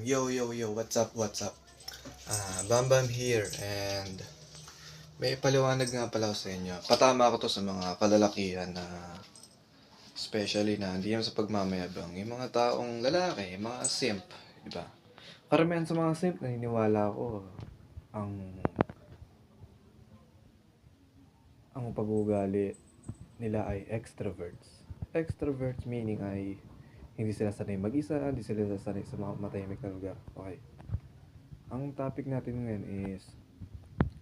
Yo, what's up? Bam here and may paliwanag nga pala ako sa inyo. Patama ko to sa mga kalalakihan na especially na hindi naman sa pagmamayabang. Yung mga taong lalaki, yung mga simp, di ba? Karamihan sa mga simp, naniniwala ko ang pag-uugali nila ay extroverts. Extroverts meaning ay hindi sila sanay mag-isa, hindi sila sanay sa mga matahimik na lugar. Okay. Ang topic natin ngayon is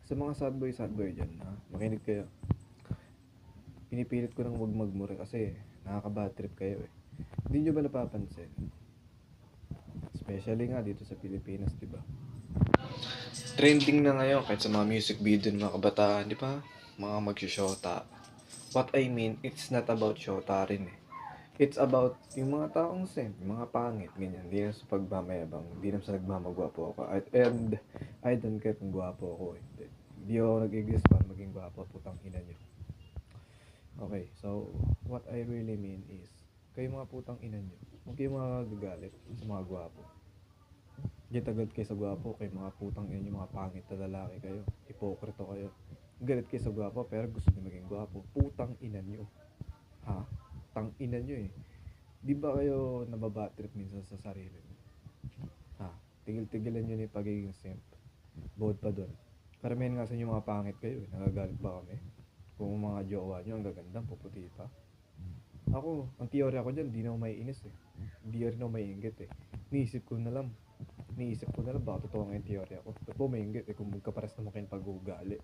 sa mga sad boy dyan, ha? Makinig kayo. Pinipilit ko nang wag magmura kasi nakaka-bad trip kayo eh. Hindi nyo ba napapansin? Especially nga dito sa Pilipinas, di ba? Trending na ngayon kahit sa mga music video ng mga kabataan, di ba? Mga magsushota. What I mean, it's not about shota rin eh. It's about yung mga taong simp, yung mga pangit, ganyan. Hindi na sa pagmamayabang, hindi na sa nagmamagwapo ako. And I don't care kung gwapo ako eh. Hindi ako nag-exist para maging gwapo, putang ina nyo. Okay, so what I really mean is, kayo mga putang ina nyo, huwag kayo magagalit sa mga gwapo. Gitagad kayo sa gwapo, kayo mga putang ina nyo, mga pangit na lalaki kayo. Hipokrito kayo. Galit kayo sa gwapo, pero gusto nyo maging gwapo. Putang ina nyo. Ha? Tang ina nyo eh. Di ba kayo nababatrip minsan sa sarili nyo? Ha? Tigil-tigilan nyo na yung pagiging simp. Bukod pa dun. Karamihan nga sa inyo mga pangit kayo eh. Nagagalit ba kami? Kung mga jowa nyo ang gagandang puputi pa. Ako, ang teorya ko dyan, di na ako maiinis eh. Di rin ako maiinggit eh. Niisip ko na lang, baka totoo nga yung teorya ko. Ba't po maiinggit eh kung magkapares naman kayong pag-uugali?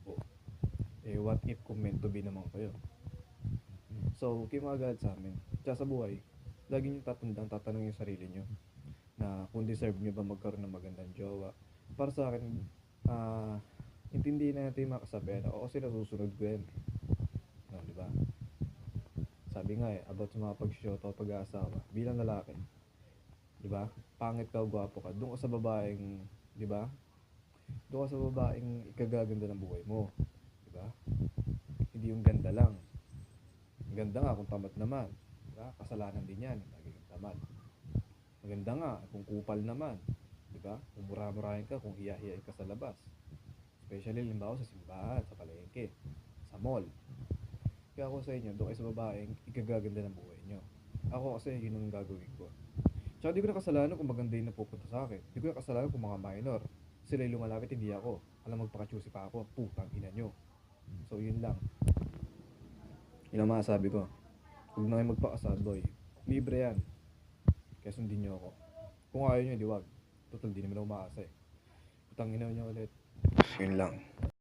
Oh. Eh, what if kung meant to be naman kayo? So, kayo magagalit sa amin. Tsaka sa buhay, lagi nyo tatanong yung sarili nyo na kung deserve nyo ba magkaroon ng magandang jowa. Para sa akin, intindihin na natin yung mga kasabihan. Oo, kasi nasusunod ko yan. No, di ba? Sabi nga eh, about sa mga pag-shota o pag-aasawa, bilang lalaki. Di ba? Pangit ka o gwapo ka, doon ka sa babaeng, di ba? Doon ka sa babaeng ikagaganda ng buhay mo. Di ba? Hindi yung ganda lang. Maganda nga kung tamad naman. Diba? Kasalanan din yan, naging tamad. Maganda nga kung kupal naman. Diba? Kung mura-murahin ka, kung hiya-hiyain ka sa labas. Especially limbawa sa simbahan, sa palengke, sa mall. Kaya ako sa inyo, doon kayo sa babaeng ikagaganda ng buhay nyo. Ako kasi yun ang gagawin ko. Tsaka di ko na kasalanan kung maganda yung napupunta sa akin. Di ko na kasalanan kung mga minor. Sila yung lumalapit, hindi ako. Alam, magpaka-choosy pa ako. Putang ina nyo. So yun lang. Yun ang masasabi ko. Huwag na kayo magpaka-sad boy. Libre yan. Kaya sundin nyo ako. Kung ayaw nyo, di wag. Total, di naman ako maasa eh. Putang ina nyo ulit. Yun lang.